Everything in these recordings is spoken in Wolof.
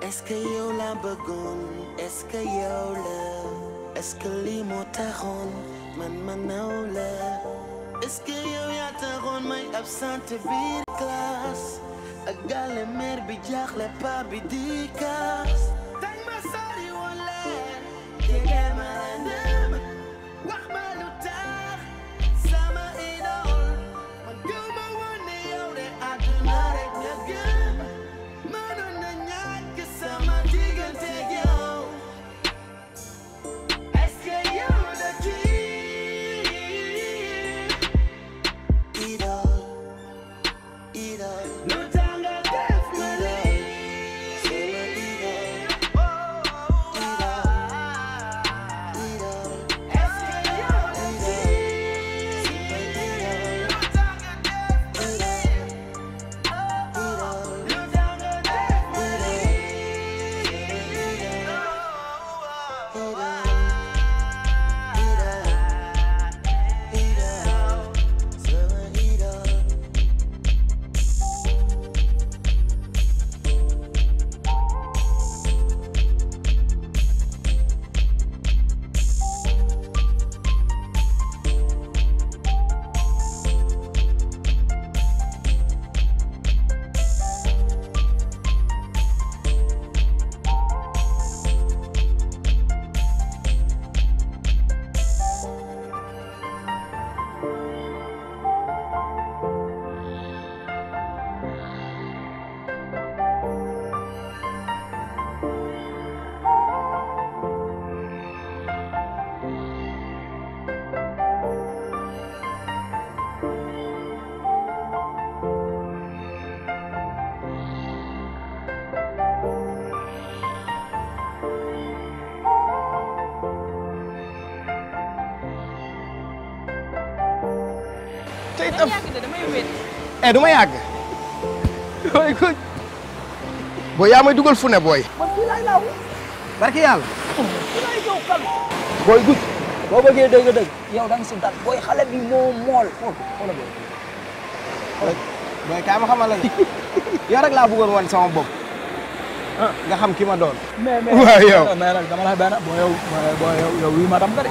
est-ce que yow la bëggoon est-ce que yow la est-ce que lii moo taxoon man ma naw la est-ce que yow yaa taxoon may absente biir classe ak gàlle mère bi jaaxle pa bi di kaas tey ma sori woon leen jege ma dem wax ma lu tax sama idole man gëw ma woon ne yow de àdduna rek nga gëm mënoon na ñàkk sama diggante ak yow est-ce que yow la kii idole idole lu tax nga def ma lii sama idole idole est-ce que yow la kii sama idole lu tax nga def ma lii idole lu tax nga def ma lii tey tam du ma yàgg booy ko booy yaa may dugal fu ne booy. man fii laay laaw. barki yàlla. fii laay ñëw kan. booy gudd. boo bëggee dëgg-dëgg yow da nga si dal booy xale bi moo mool. xoolal booy kaay ma xamal la ne yow rek laa bëggoon wan sama bopp. nga xam ki ma doon. waaw yow mais nag dama la benn booy yow wii ma tam nga de.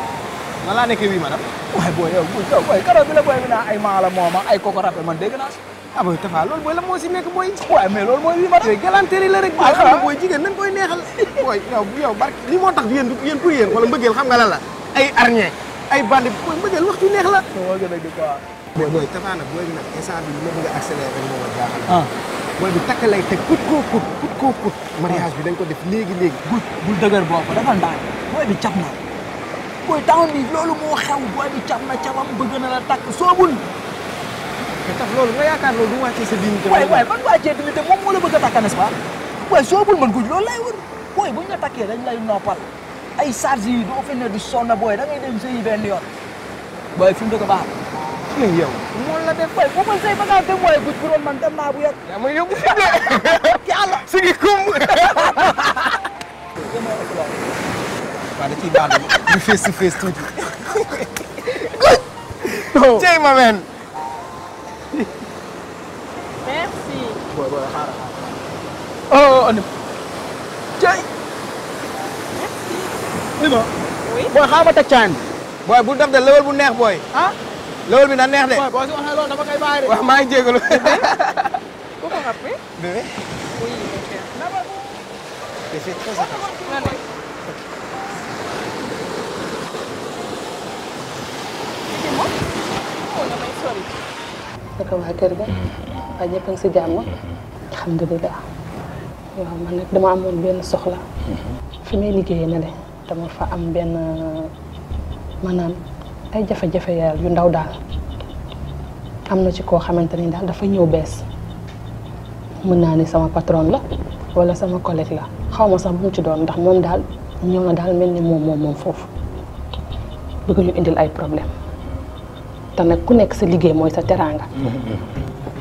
nan laa nekkee wii ma tam. waaye booy yow booy keroog bi la booy bi naa ay maala mooma ay koko rappe man dégg naa si. ah booy Tafa loolu booy la moo si nekk booy. waaye mais loolu mooy wii ma tam. yooyu galanterie la rek. booy xam nga booy jigéen nañ koy neexal. booy yow barke li moo tax yéen pour yéen wala mbëggeel xam nga lan la ay arñe ay bandi booy mbëggeel waxtu neex la. moo gën a gis quoi. booy Tafa nag booy bi nag instant bi li ma bëgg a accélérer rek moo ma jaaxal. booy bi takk lay teg kut koo kut mariage bi dañ ko def léegi bul dëgër boobu dafa ndaan booy bi cap na booy temps bi loolu moo xew booy bi cap na capam bëgg na la takk soobul. mais tax loolu nga yaakaar loolu du wàccee sa dignité. waay ban wàccee dignité moom moo la bëgg a takk n'est-ce pas booy soobul man guj loolu lay wër booy buñ la takkee dañ lay noppal ay charge yi doo fi ne du sonn booy da ngay dem sëyi benn yoon booy fi mu dëkk baax mais yow moom la def booy bu ma sëy ba ngaa dem booy guj bu doon man dem naa bu yàgg. yaa ma yóbbu fi de yàlla si ngi kum waaw da ciy baax du face to face tuuti cey ma men Merci. booy xaaral oh andi cey ni ma Oui. booy xaaral ma teg caan bi booy bu def de lewal bu neex booy lewal bi na neex de booy boo si waxee loolu dama koy bàyyi de wax maa ngi jégalu Vous vous rappelez? bébé Oui, mon cher. j'ai fait très attention Allez. Dites-moi. Oh, damay sori. naka waa kër ga waaye ñëpp a ngi si jàmm alhamdulilah waaw man nag dama amoon benn soxla fi may liggéeyee ne le dama fa am benn maanaam ay jafe-jafe yu ndaw daal am na ci koo xamante ni daal dafa ñëw bees mën naa ni sama patron la wala sama collègue la xaw ma sax bu mu ci doon ndax moom daal ñëw na daal mel ni moom foofu bëgg ñu indil ay problème te nag ku nekk sa liggéey mooy sa teraanga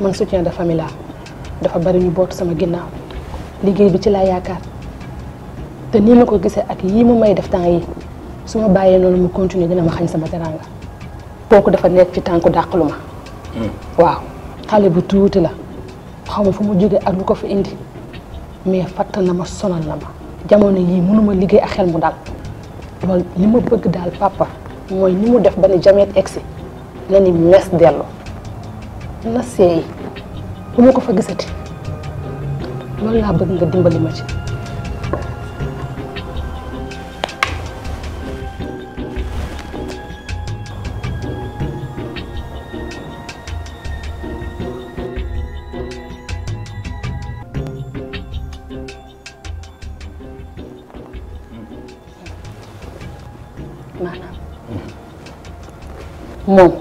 man soutien de famille laa dafa bari ñu bootu sama ginnaaw liggéey bi ci laa yaakaar te nii ma ko gisee ak yii mu may def temps yi su ma bàyyee noonu mu continuer dina ma xañ sama teraanga kooku dafa nekk ci tànku dàqalu ma waaw xale bu tuuti la xaw ma fu mu jógee ak lu ko fi indi mais fatt na ma sonal na ma jamono yii mënuma liggéey ak xel mu dal loolu li ma bëgg daal papa mooy ni mu def ba ni jameet egsi na ni mes dellu na seey bu ma ko fa gisati loolu laa bëgg nga dimbali ma ci. moom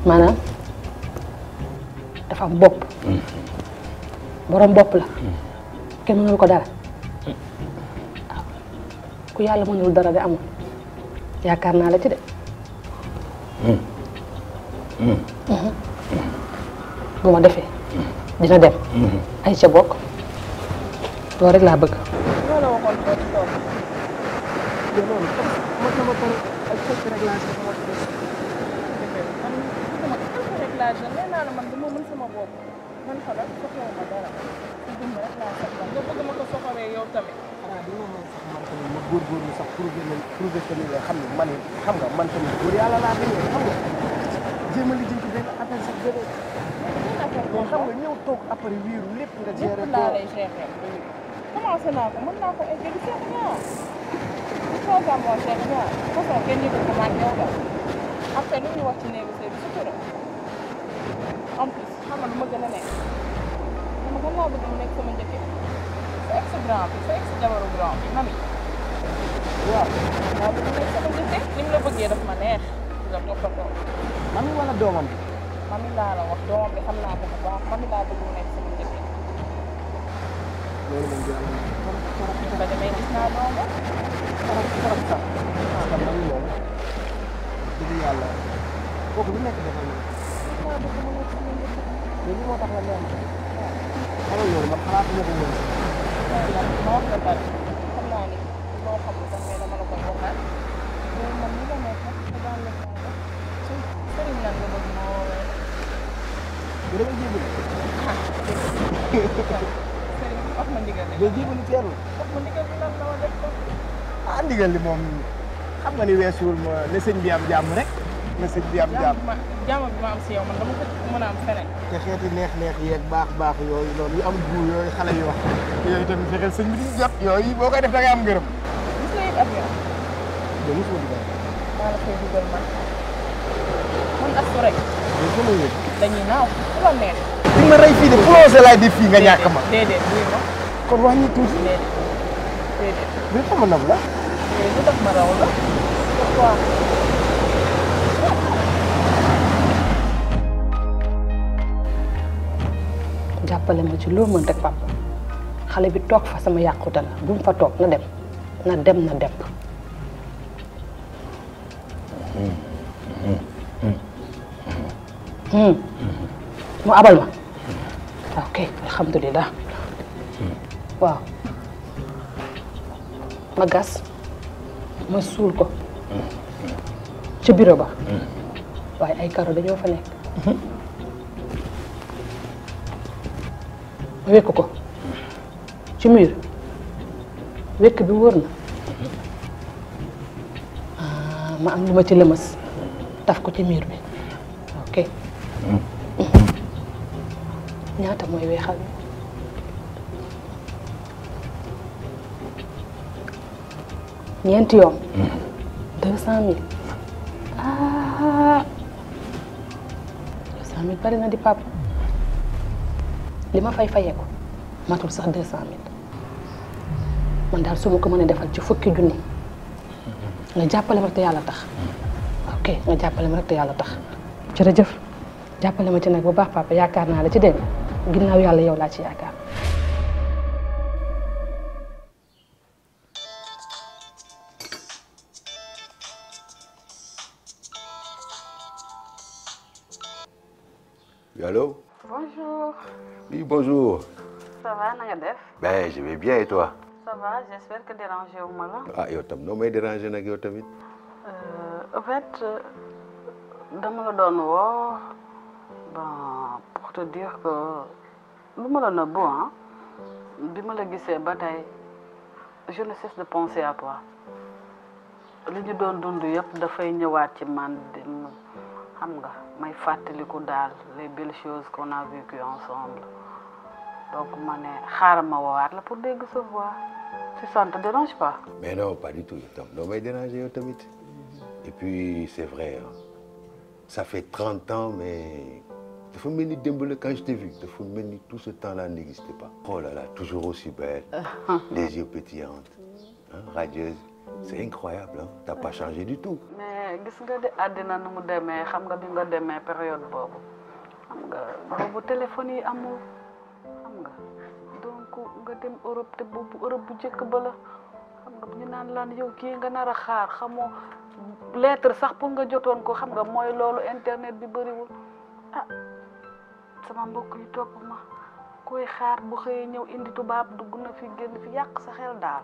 maanaam dafa am bopp borom bopp la kenn mënul ko dara waaw ku yàlla mënul dara de amul yaakaar naa la ci de bu ma defee dina dem ay ca bokk loolu rek laa bëgg loolu waxoon ko ci tool loolu mos na ma pare ay quelques réglages moo ci des. réglage nee naa la man dama mën sama bopp man xalaat soxlawuma dara ci dund rek laa soxla nga bëgg ma ko soxoree yow tamit xanaa dina mën sax man tamit ma góorgóorlu sax prouver que ni nga xam ne man xam nga man tamit góor yàlla laa demee xam nga jéem a lijjanti benn affaire sax bébé mais xam nga ñëw toog après wiiru lépp nga gérer lépp laa lay gérer commencé naa ko mën naa ko egg di seet ñaar programme moo seet ñaar façon kenn yëgul ko man yow la après lu ñu wax ci néegu sëy bi sutura en plus xam nga lu ma gën a nekk xam nga kan laa bëgg mu nekk sama njëkke sa ex grand bi sa ex jabaru grand bi mami waaw laa bëgg mu nekk sama njëkke ni mu la bëggee daf ma neex nga toppatoo mami wala doomam bi mami laa la wax doomam bi xam naa ko bu baax mami laa bëgg mu nekk sama njëkke loolu moom dina la ba demee gis naa doomam trop sax parce que man moom dëgg yàlla kooku lu nekk defal na laa bëgg mu nekk sama njëkke léegi moo tax la neex xamal loolu man xalaatuma ko woon ma wax la dara xam naa ni loo xamul sax mais dama la koy waxaat loolu man ni la nekk te daan la ko wax sëriñ lan nga bëgg moo bu dama jébalu sëriñ wax ma ndigal li day jébalu teerlu wax ma ndigal li lan la ma def ko ah ndigal li moom xam nga ni weesuwul ma ne sëñ bi am jàmm rek ne sëñ bi am jàmm jàmm bi ma am si yow man dama ko mën a am feneen te xeeti neex-neex yeeg baax yooyu loolu yu am gu yooyu xale yi wax yooyu tamit fexeel sëñ bi di jot yooyu boo koy def da ngay am ngërëm gis nga yëg avion de mosuma dugal maa la koy dugal man astu rek mais sama yëg dañuy naaw fu la neex di ma rey fii de plongé laay def fii nga ñàkk ma déedéet buy ma kon wax ñu tuuti déedéet bi xama nab la mais lu tax ma raw la pourquoi jàppale ma ci loo mën rek papa xale bi toog fa sama yàqute la bu mu fa toog na dem na dem na dem mu abal ma ok alhamdulilah waaw ma gas ma suul ko ci bureau ba waaye ay karo dañoo fa nekk ma wekk ko ci mur wekk bi wóor na ma am lu ma ci lëmas taf ko ci mur bi ok ñaata mooy weexal bi ñeenti yoon 200 000 200 000 bari na di papa li ma fayee ko matul sax 200 000 man daal su ma ko mënee defal ci fukki junni nga jàppale ma rek te yàlla tax ok nga jàppale ma rek te yàlla tax jërëjëf jàppale ma ci nag bu baax papa yaakaar naa la ci dégg ginnaaw yàlla yow laa ci yaakaar. Allô? Bonjour. Oui, bonjour. Ça va, na nga def? Ben, je vais bien et toi? Ça va, j'espère que dérangé wu ma la. Ah, yow tam noo may déranger nag yow tamit. En fait, dama la doon woo bon pour te dire que lu ma la nëbbu ah bi ma la gisee ba tey je ne cesse de penser à toi li ñu doon dund yëpp dafay ñëwaat ci man dem xam nga may fàttaliku daal les belles choses qu'on a vécues ensemble donc ma ne xaaral ma woowaat la pour dégg sa voix si ça ne te dérange pas. Mais non, pas du tout. Non, mais déranger tamit. Et puis, c'est vrai, hein. Ça fait 30 ans, mais... dafa mel ni démb la quand je t'ai vu. Dafa mel ni tout ce temps-là n'existait pas. Oh là là, toujours aussi belle. Les yeux pétillantes, hein, radieuse. C'est incroyable, hein. T'as pas changé du tout. mais gis nga de àddina nu mu demee xam nga bi nga demee période boobu xam nga boobu téléphone yi amul xam nga donc nga dem Europe te boobu Europe bu njëkk ba la xam nga ñu naan lan yow kii nga nar a xaar xamoo lettre sax pour nga jotoon ko xam nga mooy loolu internet bi bëriwul ah sama mbokk yi topp ma koy xaar bu xëyee ñëw indi tubaab dugg na fi génn fi yàq sa xel daal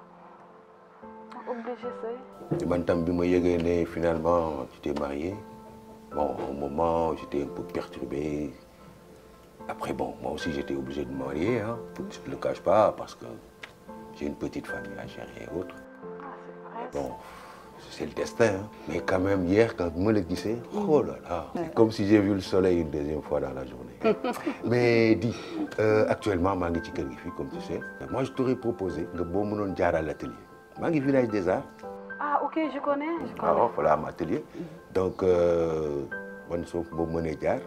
obligé c'est. Man tam bi ma yëgee ne finalement tu t'es marié, bon au moment j'étais un peu perturbé. Après bon, moi aussi j'étais obligé de me marier, hein. Je ne le cache pas parce que j'ai une petite famille à gérer et autres. Ah, c'est vrai. Bon, c'est le destin, hein. Mais quand même hier quand je me le disais, oh là là, c'est comme si j'ai vu le soleil une deuxième fois dans la journée. Mais dis, actuellement maa ngi ci kër gi fii comme tu sais. Moi je t'aurais proposé nga boo mënoon jaar à l'atelier. maa ngi village des Arts. Ah ok, je connais. waaw voilà am atelier. Donc man soo boobu mënee jaar.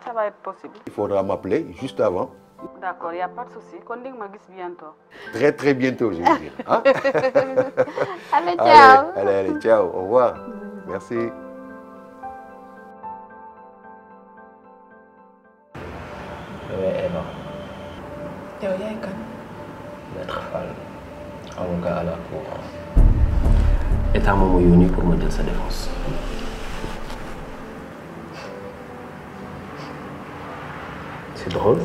Ça va être possible. Il faudra m'appeler juste avant. D'accord, il n'y a pas de souci. Kon di nga ma gis bientôt. Très très bientôt, je veux dire. Hein? Allez, ciao. Allez, ciao, au revoir. Merci. Eva. yow yaay kan. Maître Fall, avocat à la cour. État moom moo yónni pour ma jël sa défense. C'est drôle.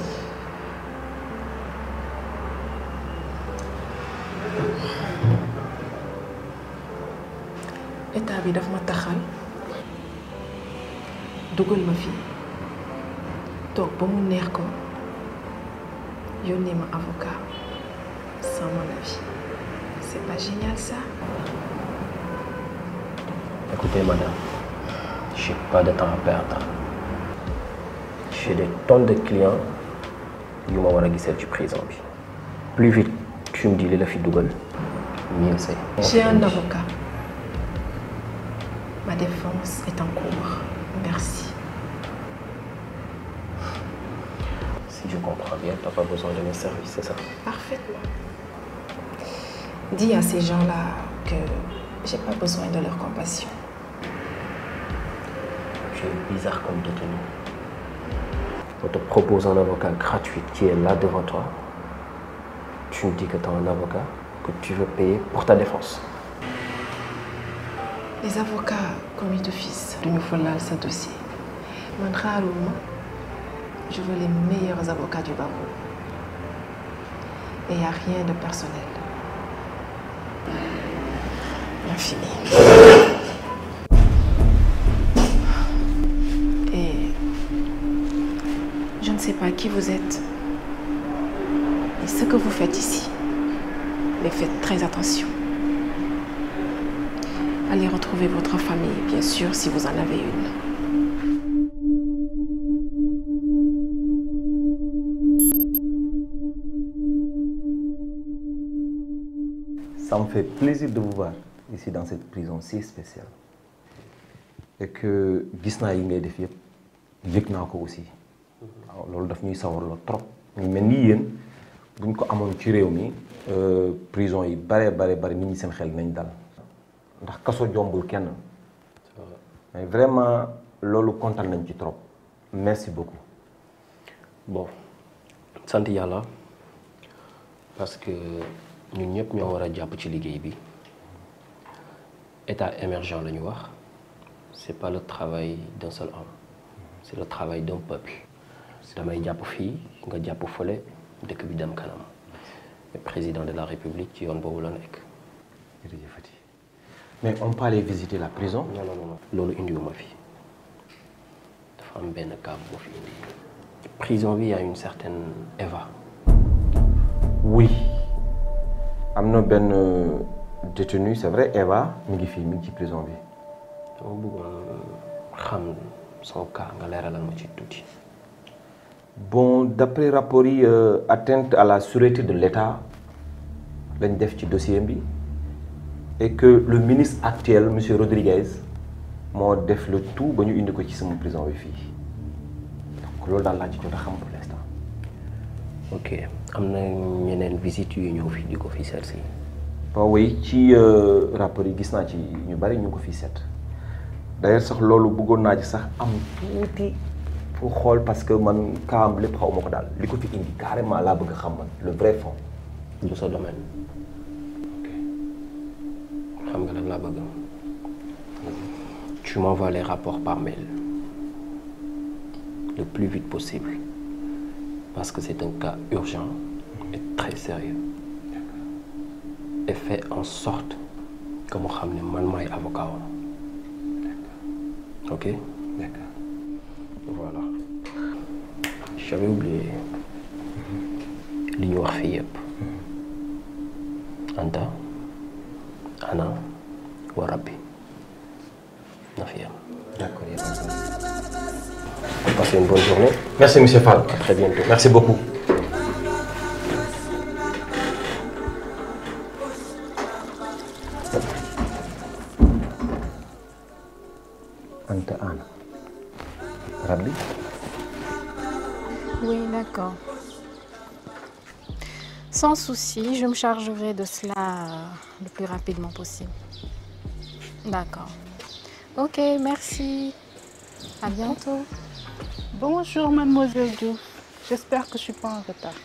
état bi daf ma taxal dugal ma fi toog ba mu neex ko yónnee ma avocat sans mon avis. C'est pas génial ça? Écoutez, madame, j'ai pas de temps à perdre. J'ai des tonnes de clients yu ma war a gisal ci prison bi. Plus vite tu me dis li la fi dugal, mieux c'est. J'ai un avocat. Ma défense est en cours. Merci. Si je comprends bien, t'as pas besoin de mes services, c'est ça? Parfaitement. Dis à ces gens-là que j'ai pas besoin de leur compassion. Tu es bizarre comme détenu. On te propose un avocat gratuit qui est là devant toi. Tu me dis que tu as un avocat que tu veux payer pour ta défense. Les avocats commis d'office duñu fa laal sa dossier. Man xaaruma, je veux les meilleurs avocats du barreau. Et il n'y a rien de personnel. L'infini. Et je ne sais pas qui vous êtes. Et ce que vous faites ici, mais faites très attention. Allez retrouver votre famille, bien sûr, si vous en avez une. Ça me fait plaisir de vous voir ici dans cette prison si spéciale. Et que gis naa yi ngay def yëpp yëg naa ko aussi. waaw loolu daf ñuy sawarloo trop. ñu mel ni yéen buñ ko amoon ci réew mi prison yi bare nit ñi seen xel nañ dal. ndax kaso jombul kenn. mais vraiment loolu kontaan nañ ci trop. merci beaucoup. bon sant yàlla parce que ñun ñëpp ñoo war a jàpp ci liggéey bi état émergent la ñu wax c'est pas le travail d'un seul homme c'est le travail d'un peuple. damay jàpp fii nga jàpp fële dëkk bi dem kanam le président de la République ci yoon boobu la nekk. jërëjëfati. mais on peut aller visiter la prison. non loolu indiwuma fi dafa am benn cas boo fi indi. prison bi y a une certaine Eva. Oui. am na benn détenu c'est vrai Eva mi ngi fii mi ngi ci prison bi. dama bëggoon xam son cas nga leeralal ma ci tuuti. Bon d'après rapport yi atteinte à la sûreté de l'État lañ def ci dossier bi et que le ministre actuel monsieur Rodriguez moo def le tout ba ñu indi ko ci sama prison bi fii donc loolu daal laa ci jot a xam pour l'instant. ok am na ñeneen visite yu ñëw fii di ko fi seet si. waaw oui ci rapport yi gis naa ci ñu bari ñu ko fi seet d'ailleurs sax loolu bëggoon naa ci sax am tuuti pour xool parce que man kaam lépp xaw ma ko daal li ko fi indi carrément laa bëgg a xam man le vrai fond. du sa domaine. ok xam nga lan laa bëgg. tu m'envoies les rapports par mail le plus vite possible parce que c'est un cas urgent et très sérieux et fais en sorte que mu xam ne man maay avocat wam. ok. D'accord. Voilà. J'avais oublié li ñu wax fii yëpp. Anta, Anna, wa Rabbi. Na fi am. D'accord, il y a pas de problème. Passez une bonne journée. Merci monsieur Fall. À très bientôt. Merci beaucoup. Anta, Anna. Rabbi. Oui, d'accord. Sans souci, je me chargerai de cela le plus rapidement possible. D'accord. Ok, merci. À bientôt. Bonjour, mademoiselle Diouf. J'espère que je suis pas en retard.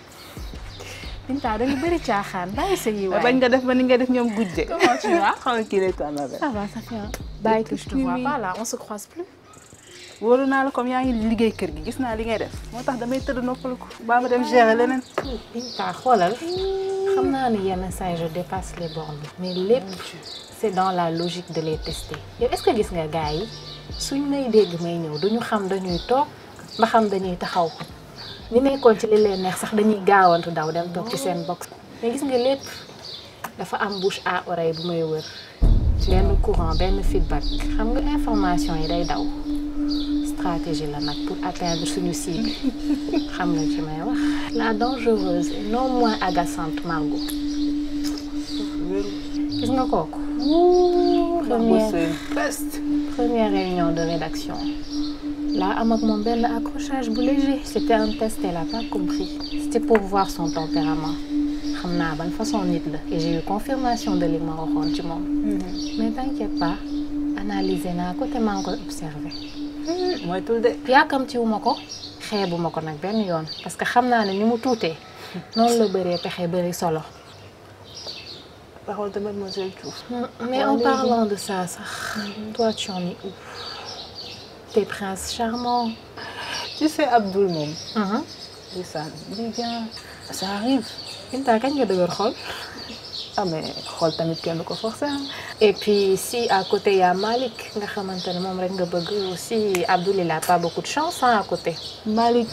Binta, da nga bëri caaxaan bàyyi sa yi waay. bañ nga def ba ni nga def ñoom gudde. Comment tu vas? Tranquille toi ma belle. Ça va, ça fait un bail que je te vois pas là, on se croise plus. wóoru naa la comme yaa ngi liggéey kër gi gis naa li ngay def moo tax damay tëdd noppalu ko baa ma dem gérer leneen. Binta, xoolal xam naa ne yenn saa je dépasse les bornes mais lépp c'est dans la logique de les tester. Yow est-ce que gis nga gars yi suñ lay dégg may ñëw duñu xam dañuy toog ba xam dañuy taxaw ñu nekkoon ci li leen neex sax dañuy gaawantu daw dem toog ci seen box mais gis nga lépp dafa am bouche à oreille bu may wër benn courant benn feedback xam nga information yi day daw stratégie la nag pour atteindre suñu cible xam nga ci may wax la dangereuse et non moins agaçante Margot gis nga kooku première réunion de rédaction là am ak moom benn accrochage bu léger c'était un test elle a pas compris c'était pour voir son tempérament xam naa ban façon nit la et j'ai eu confirmation de li ma waxoon ci moom mais t'inquiète pas analyser naa ko te maa ngi koy observer mooy tul de yaakamtiwuma ko xeebuma ko nag benn yoon parce que xam naa ne ni mu tuutee noonu la bëree pexe bëri solo. Parole de mademoiselle Diouf. Mais en parlant de ça sax toi tu en es où? Tes princes charmants. Tu sais Abdoul moom. Ça bien ça arrive. Binta kañ nga dëgër xol. Ah mais xol tamit kenn du ko forcer. Et puis si à côté y a Malik nga xamante ne moom rek nga bëgg aussi Abdoul il a pas beaucoup de chance à côté. Malik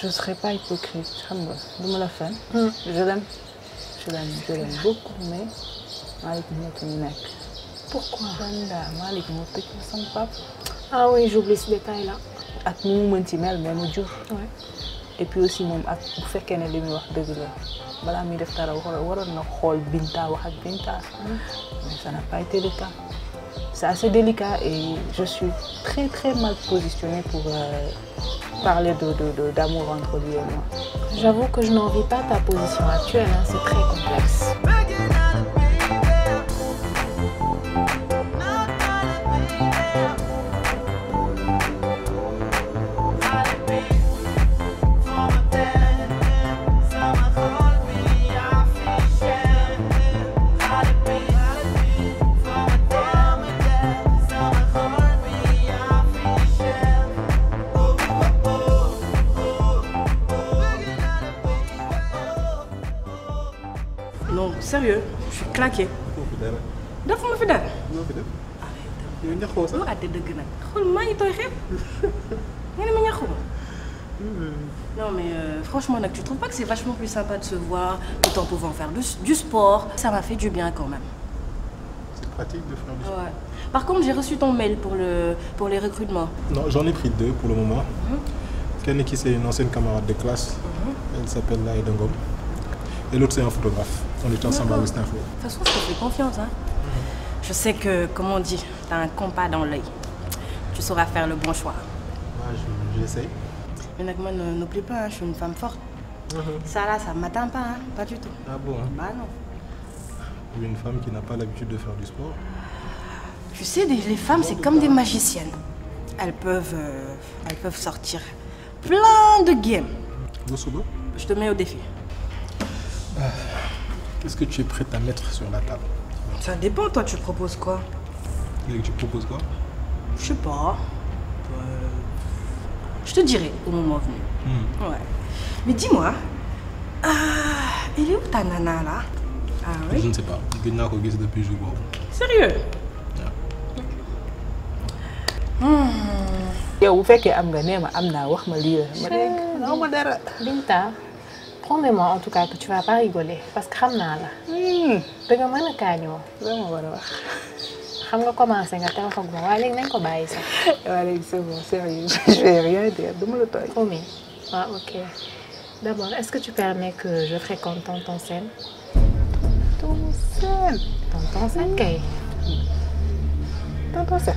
je serai pas hypocrite xam nga du ma la fen. Je l'aime beaucoup mais Malik nekk ñu nekk. Pourquoi? Malik moo tëj sama papa. Ah oui j'oublie ce détail là. ak ni mu mën ci mel mais mu jur. Ouais. Et puis aussi moom ak bu fekkee ne li muy wax dëgg la balaa muy def dara waroon na xool Binta wax ak Binta. Mais ça n'a pas été le cas. C'est assez délicat et je suis très très mal positionnée pour parler d'amour entre lui et moi. J'avoue que je n'envie pas ta position actuelle, hein, c'est très complexe. Non, sérieux, je suis claquée. Dafa ma fi dara. ñoo fi def yow ñaxoo sax. mu àtte dëgg nag xool maa ngi tooy xeeb nga ne ma ñaxu ma. Non mais franchement, tu trouves pas que c'est vachement plus sympa de se voir tout en pouvant faire du sport? Ça m'a fait du bien quand même. C'est pratique de faire du sport. Ouais. Par contre, j'ai reçu ton mail pour les recrutements. Non, j'en ai pris 2 pour le moment. Kenny qui c'est une ancienne camarade de classe. Elle s'appelle Laïda Ngom. Et l'autre c'est un photographe. On est ensemble à West Info. De toute façon, je te fais confiance. Hein. Je sais que, comme on dit, tu as un compas dans l'œil. Tu sauras faire le bon choix. Ouais, j'essaie. Mais moi, n'oublie pas, je suis une femme forte. Ça là, ça ne m'atteint pas, hein. Pas du tout. Ah bon hein? Bah non. Pour une femme qui n'a pas l'habitude de faire du sport. Tu sais, les femmes, c'est comme des magiciennes. Elles peuvent sortir plein de games. Je te mets au défi. Qu'est-ce que tu es prête à mettre sur la table? Ça dépend, toi, tu proposes quoi? Et tu proposes quoi? Je sais pas. Je te dirai au moment venu. Ouais. Mais dis-moi, elle est où ta nana là? Ah oui? Je ne sais pas. Je n'ai pas vu depuis jour. Sérieux? yow bu fekkee am nga nee ma am naa wax ma lii la ma dégg non ma dara. Binta, promets-moi en tout cas que tu vas pas rigoler parce que xam naa la. danga mën a kaañoo. dama war a wax. xam nga commencé nga te waxaguma waaye léegi nañ ko bàyyi sax. waaye léegi c'est bon sérieux je vais rien dire dama la tooy. Promis. Ah ok. D'abord, est-ce que tu permets que je fréquente Tonton Sène? Tonton Sène. Tonton Sène kay. Tonton Sène.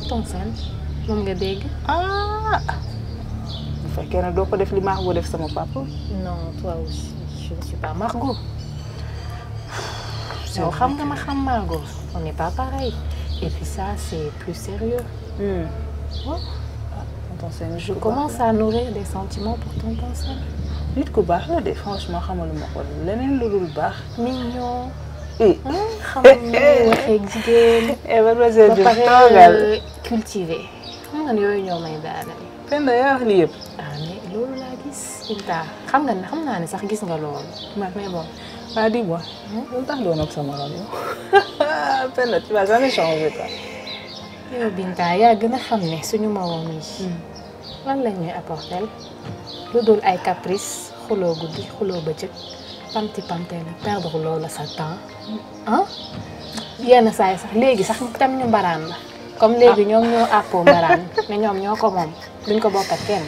Tonton Sène. moom nga dégg. Ah. bu fekkee ne doo ko def li Margot def sama papa. Non, toi aussi. Je ne suis pas Margot. yow xam nga ma xam Margot. On n'est pas pareil. Et puis ça, c'est plus sérieux. Oh. Tonton Sène, je commence à nourrir des sentiments pour Tonton Sène. nit ku baax la de franchement xamaluma ko leneen lu dul baax. Mignon. xam nga ni waxee jigéen. mademoiselle ba pare cultivé. xam nga ne yooyu ñoo may daanaka. Penda yaa wax lii yëpp. ah mais loolu laa gis. Binta xam naa ne sax gis nga loolu. mais bon. ah dis-moi. lu tax doon ak sama rajo. Penda tu vas jamais changer quoi. yow Binta yaa gën a xam ne suñu moroom yi. lan lañ ñuy apporter lu dul ay caprice xuloo guddi xuloo bëccëg pamti pamtee la perdre loolu sa temps ah yenn saa yi sax léegi sax tam ñu mbaraan la comme léegi ñoom ñoo àppoo mbaraan mais ñoom ñoo ko moom duñ ko bokk ak kenn.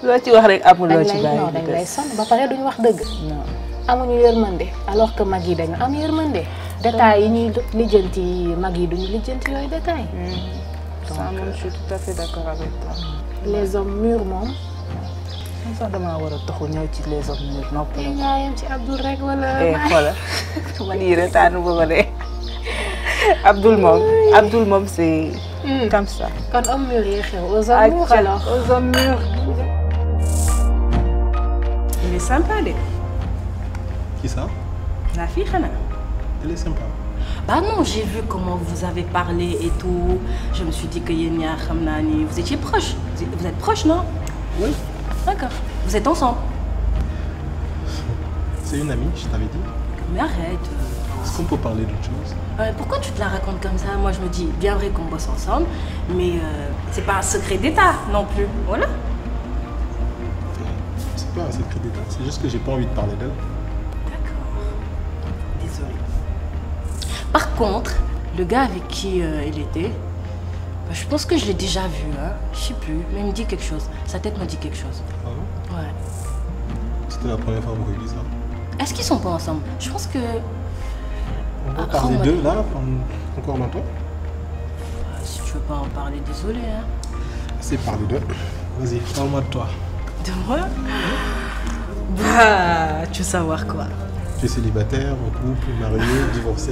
loo ci wax rek amul loo ci bàyyi non dañ lay sonn ba pare duñ wax dëgg. amuñu yërmande alors que mag yi dañu am yërmande. détails yi ñuy lijjanti mag yi duñu lijjanti yooyu détails. ça moom je suis tout à fait d'accord avec toi. les hommes mûrs moom. man sax damaa war a taxu ñëw ci les hommes mûrs noppal. nga yem ci Abdoul rek wala. xoolal man yii retaanu ba ko de Abdoul moom c'est comme ça. kon homme mûr yi xew aux hommes mûrs alors. aux hommes mûrs. Il est sympa de. Qui ça? La fille Khana. Elle est sympa. Bah non, j'ai vu comment vous avez parlé et tout. Je me suis dit que Yenya Khamnani, vous étiez proches. Vous êtes proches, non? Oui. D'accord. Vous êtes ensemble? C'est une amie, je t'avais dit. Mais arrête. Est-ce qu'on peut parler d'autre chose? Pourquoi tu te la racontes comme ça? Moi, je me dis, bien vrai qu'on bosse ensemble, mais c'est pas un secret d'État non plus. Voilà. C'est pas un secret d'État, c'est juste que j'ai pas envie de parler d'elle. Par contre, le gars avec qui il était, bah, je pense que je l'ai déjà vu, hein. Je sais plus, mais il me dit quelque chose. Sa tête me dit quelque chose. Ah bon? Ouais. C'était la première fois que je dis ça. Est-ce qu'ils sont pas ensemble? Je pense que... On va parler d'eux là, encore longtemps? Si tu veux pas en parler, désolé, hein. C'est parler d'eux. Vas-y, parle-moi de toi. De moi? Bah, tu veux savoir quoi? Tu es célibataire, en couple, marié, divorcé,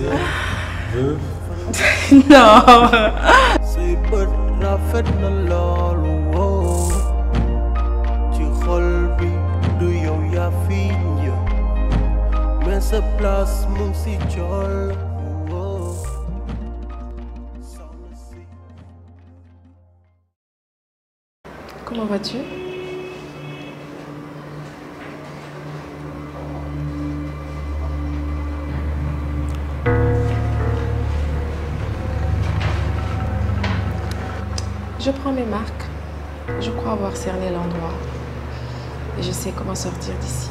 veuve? Non. Say bët rafet na loolu woo ci xol bi du yow yaa fi ñëw mais sa place mu ngi si jol woo. Comment vas-tu? Je prends mes marques. Je crois avoir cerné l'endroit. Et je sais comment sortir d'ici.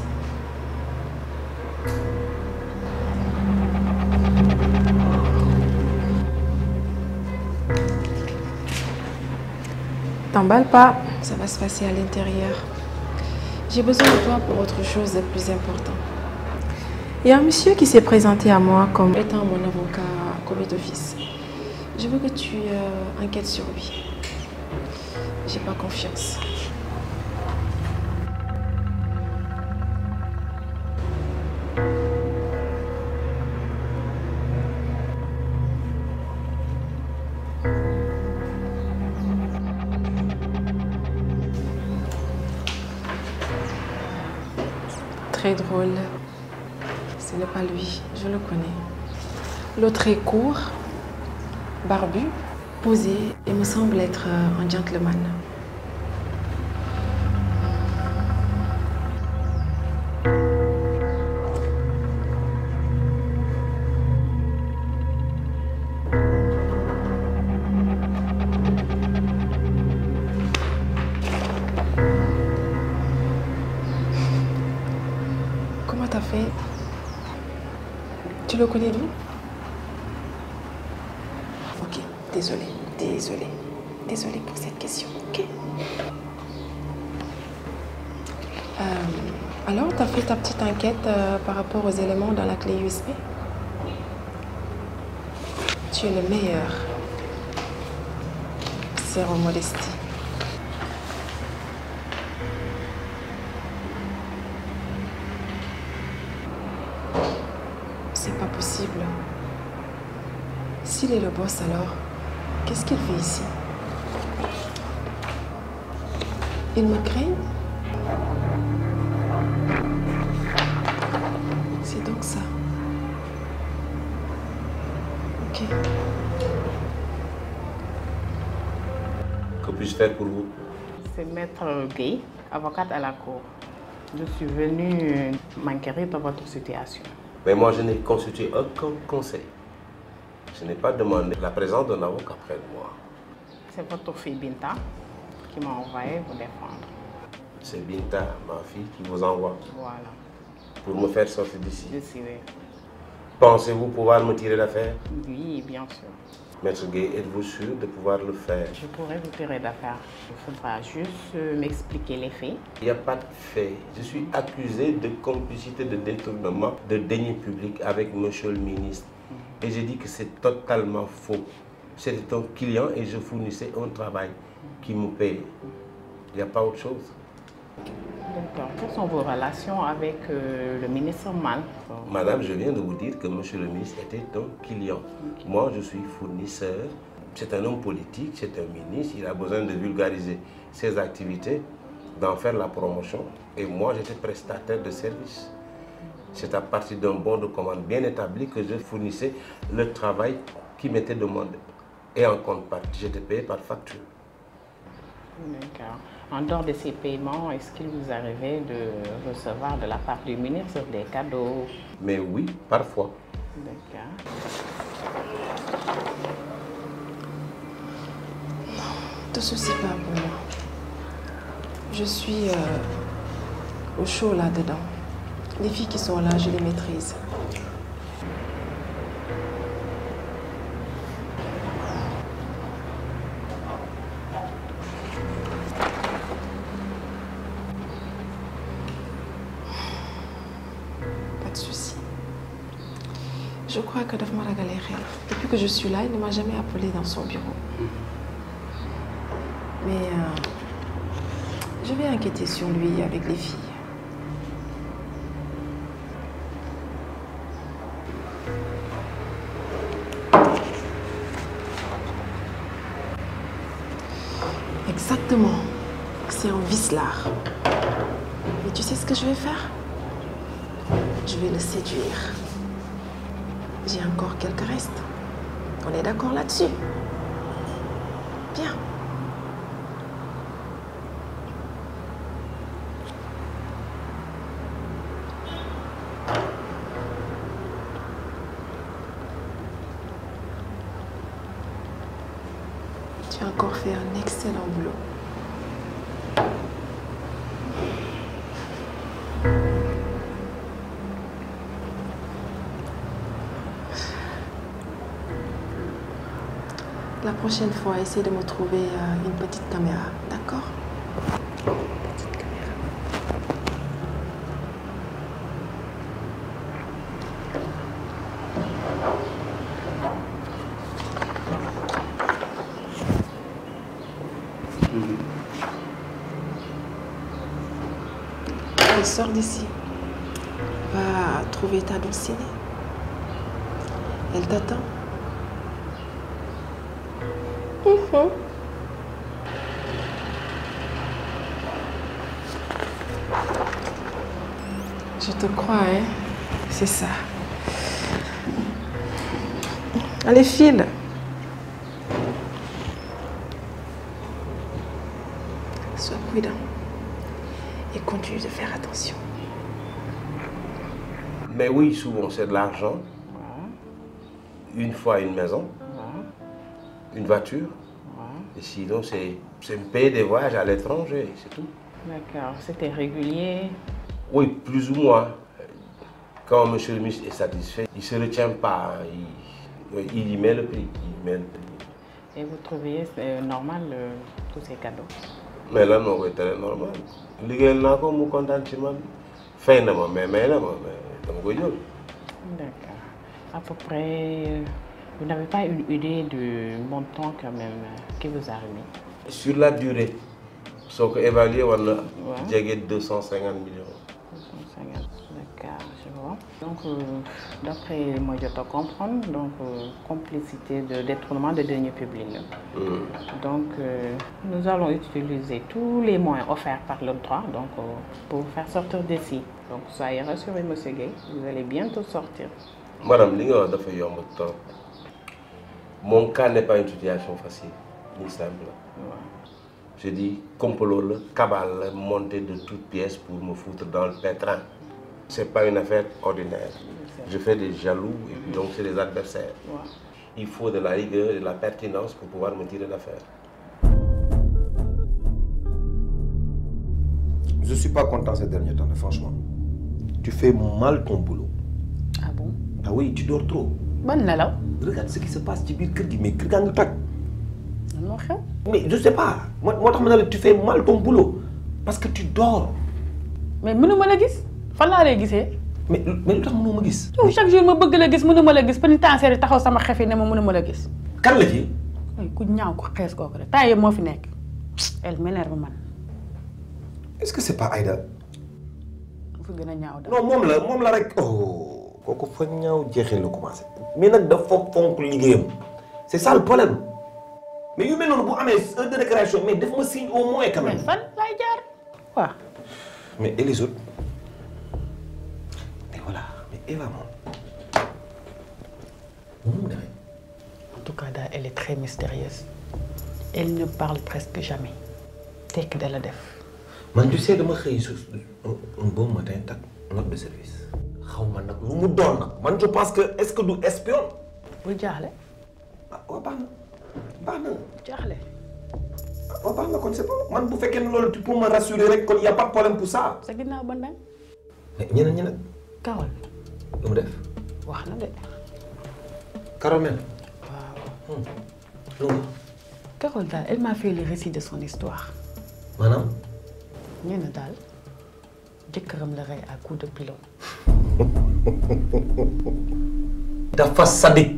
T'emballe pas, ça va se passer à l'intérieur. J'ai besoin de toi pour autre chose de plus important. Il y a un monsieur qui s'est présenté à moi comme étant mon avocat commis d'office. Je veux que tu enquêtes sur lui. J'ai pas confiance. Très drôle. Ce n'est pas lui, je le connais. L'autre est court, barbu, posé et me semble être un gentleman. Comment t'as fait? Tu le connais d'où? Ok, désolée pour cette question, ok? Alors, t'as fait ta petite enquête par rapport aux éléments dans la clé USB? Tu es le meilleur. Zéro modestie. C'est pas possible. S'il est le boss alors, qu'est-ce qu'il fait ici? Il me craint? C'est donc ça. Ok. Que puis-je faire pour vous? C'est Maître Gay, avocate à la cour. Je suis venue m'enquérir de votre situation. Mais moi, je n'ai consulté aucun conseil. Je n'ai pas demandé la présence d'un avocat près de moi. C'est votre fille Binta qui m'a envoyé vous défendre. C'est Binta, ma fille, qui vous envoie. Voilà. Pour me faire sortir d'ici. Je suis. Pensez-vous pouvoir me tirer d'affaire? Oui, bien sûr. Maître Gay, êtes-vous sûr de pouvoir le faire? Je pourrais vous tirer d'affaire. Il faudra juste m'expliquer les faits. Il n'y a pas de fait. Je suis accusé de complicité de détournement de deniers publics avec monsieur le ministre. Et j'ai dit que c'est totalement faux. C'était un client et je fournissais un travail qui me paye. Il n'y a pas autre chose. D'accord. Quelles sont vos relations avec le ministre Mal? Madame, je viens de vous dire que monsieur le ministre était un client. Moi, je suis fournisseur. C'est un homme politique, c'est un ministre. Il a besoin de vulgariser ses activités, d'en faire la promotion. Et moi, j'étais prestataire de service. C'est à partir d'un bon de commande bien établi que je fournissais le travail qui m'était demandé. Et en contrepartie, j'étais payé par facture. D'accord. En dehors de ces paiements, est-ce qu'il vous arrivait de recevoir de la part du ministre des cadeaux? Mais oui, parfois. D'accord. Ne te soucie pas pour moi. Je suis au chaud là-dedans. Les filles qui sont là, je les maîtrise. Pas de souci. Je crois que Daf m'a régalé. Depuis que je suis là, il ne m'a jamais appelé dans son bureau. Mais je vais enquêter sur lui avec les filles. Exactement. C'est un vicelard. Mais tu sais ce que je vais faire? Je vais le séduire. J'ai encore quelques restes. On est d'accord là-dessus? Bien. Tu as encore fait un excellent boulot. La prochaine fois, essaie de me trouver une petite caméra, d'accord? Elle sort d'ici. Va trouver ta Dulcinée. Elle t'attend. Je te crois, hein? C'est ça. Allez, file. Sois prudent. Et continue de faire attention. Mais oui, souvent c'est de l'argent. Une fois une maison, une voiture. Et sinon, c'est me payer des voyages à l'étranger, c'est tout. D'accord. C'était régulier? Oui, plus ou moins. Quand M. le ministre est satisfait, il ne se retient pas. Il y met le prix. Et vous trouviez normal tous ces cadeaux? Mais là, non, c'est très normal. Je suis content de moi. Fin de moi, mais D'accord. À peu près, vous n'avez pas une idée du montant quand même qui vous a remis? Sur la durée, sauf qu'évaluer, on a 250 millions. 250, d'accord, je vois. Donc, d'après moi, je te comprends, donc complicité de détournement de deniers publics. Donc, nous allons utiliser tous les moyens offerts par le droit donc, pour vous faire sortir d'ici. Donc, soyez rassurés, M. Gueye, vous allez bientôt sortir. Madame, mon cas n'est pas une situation facile, ni simple. Je dis complot, cabale, monter de toutes pièces pour me foutre dans le pétrin. Ce n'est pas une affaire ordinaire. Je fais des jaloux, et donc c'est des adversaires. Il faut de la rigueur et de la pertinence pour pouvoir me tirer l'affaire. Je ne suis pas content ces derniers temps, franchement. Tu fais mal ton boulot. Ah bon? Ah oui, tu dors trop. Bonne nalaw. Regarde ce qui se passe, mais Mais je sais pas. Moi, tu fais mal ton boulot. Parce que tu dors. Mais je ne sais pas. Mais lu tax mënoo ma gis. yow chaque jour ma bëgg la gis mënuma la gis pénitentiaire taxaw sama xef yi ne ma mënuma la gis. kan la ci. ay ku ñaaw ko xees kooku rek taay moo fi nekk. elle m'énerve man. est-ce que c'est pas Aïda. fu gën a ñaaw daal. non moom la rek. oh kooku fa ñaaw jeexee la commencé. mais nag dafa fonk liggéeyam. c'est ça le problème. mais yu mel noonu bu amee heure de récréation mais def ma signe au moins quand même. mais fan laay jaar waaw. mais et les autres. Voilà, mais Eva, en tout cas, elle est très mystérieuse. Elle ne parle presque jamais. Dès que elle a def. Man, tu sais, je me un bon matin, note de service. Je pense que est-ce que nous espions? Oui, Jarle. Jarle. C'est pas. Man, vous faites que tu peux me rassurer qu'il n'y a pas de problème pour ça. C'est que bon. Mais il y a Carole. lu mu def. wax na de. Carole même. waaw. Carole daal elle m'a fait le récit de son histoire. maanaam. ñu ne daal jëkkëram la rey à coup de pilon. dafa sadique.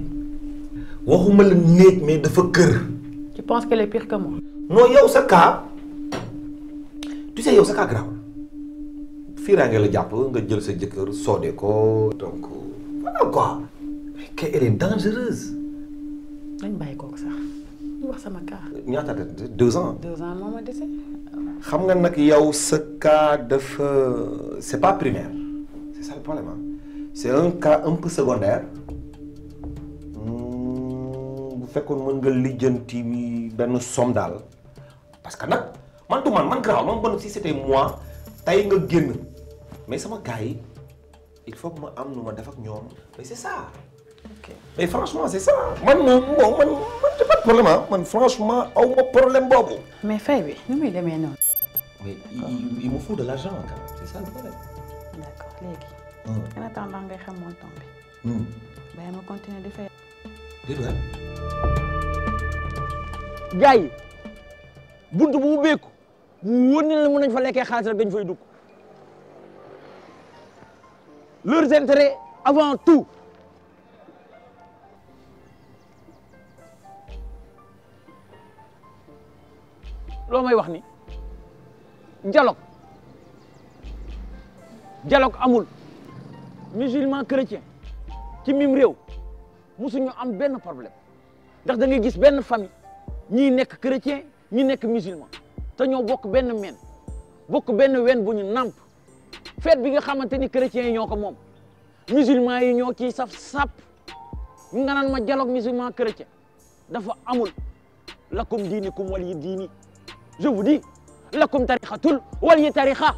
waxuma la néeg mais dafa kër. tu penses qu'elle est pire que moi. non yow sa cas. tu sais yow sa cas grave. fiiraange la jàpp nga jël sa jëkkër soodee ko donc voilà quoi. mais elle est dangereuse. dañ bàyyi kooku sax ñu wax sama cas. ñaata de 2 ans. 2 ans moo ma dese. xam nga nag yow sa cas dafa c'est pas primaire. c'est ça le problème hein. C'est un cas un peu secondaire. bu fekkoon mën nga lijjanti benn somme daal parce que nag man grave man bon si c'était moi tey nga génn. Mais sama gars yi il faut que ma am nu ma def ak ñoom mais c'est ça. ok mais franchement c'est ça. man j'ai pas de problème ah man franchement aw ma problème boobu. mais fay bi nu muy demee noonu. mais il me faut de l'argent quand même c'est ça le problème. d'accord léegi. en attendant ngay xam montant bi. bàyyi ma continuer di fay. déedéet. gars yi buntu bu ubbeeku mu wóor ne la mën nañ fa lekkee xaalis rek dañ fay dugg leurs intérêts avant tout. loo may wax ni dialogue amul musulman chrétien ci mim réew musuñu am benn problème ndax da ngay gis benn famille ñii nekk chrétien ñi nekk musulman te ñoo bokk benn meen bokk benn wen bu ñu nàmp fête bi nga xamante ni chrétiens yi ñoo ko moom musulman yi ñoo ciy saf sap nga naan ma dialogue musulman chrétien dafa amul lakum diinikum waliya diini. Je vous dis, lakum tarixatul waliya tarixa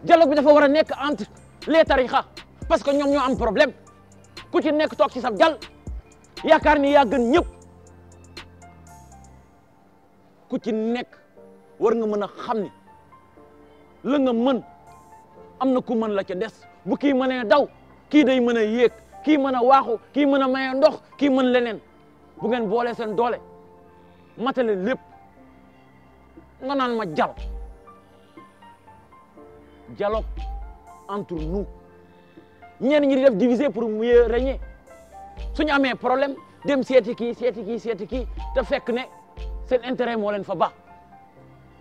dialogue bi dafa war a nekk entre les tarixa parce que ñoom ñoo am problème ku ci nekk toog ci sab jàll yaakaar ni yaa gën ñëpp ku ci nekk war nga mën a xam ni la nga mën am na ku mën la ca des bu kii mënee daw kii day mën a yéeg kii mën a waaxu kii mën a maye ndox kii mën leneen bu ngeen boolee seen doole matale lépp. nga naan ma dialogue entre nous ñenn ñi di def diviser pour mieux régner suñu amee problème dem seeti kii te fekk ne seen intérêt moo leen fa baax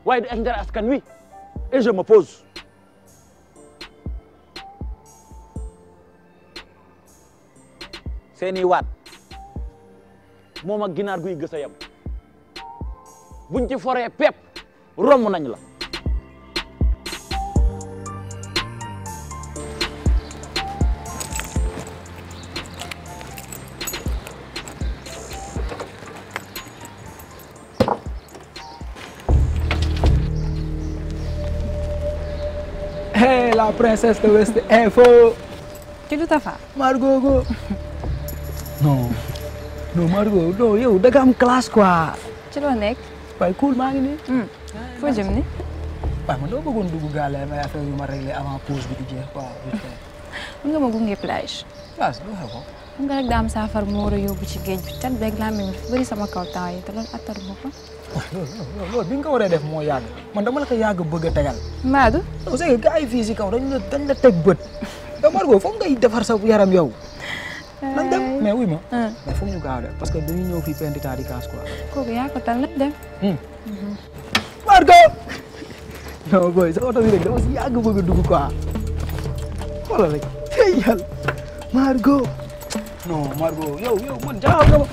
waaye du intérêt askan wi et je me pose seeni waat moom ak ginaar guy gës a yem buñ ci foree pepp romb nañ la. Hey, la princesse de West Info. ci du Tafa. Margot go. non Margot non yow da nga am classe quoi. ci loo nekk. waaye cool maa ngi nii. foo jëm ni. waaw man doo bëggoon dugg gaale may affaire yu ma réglé avant pause bi di jeex quoi. mun nga ma gunge plage. plage lu xew ko. mun nga rek daa am saafara mu war a yóbbu ci géej bi cat beeg laa mel bëri sama kaw temps yi te loolu attaru ma ko. loolu bi nga ko waree def moo yàgg man dama la ko yàgg bëgg a tegal. Madou. parce que gars yi fii si kaw dañ la teg bët. yow Margot foog ngay defar sa yaram yow. nañ dem mais wuy ma. mais foog ñu gaaw de parce que dañuy ñëw fii pendita di kaas quoi. kooku yaa ko tal nag dem. Margot. non boy sa oto bi rek dama si yàgg bëgg a dugg quoi. xoolal rek. hey yàlla Margot. non Margot yow man jaaxal nga ma.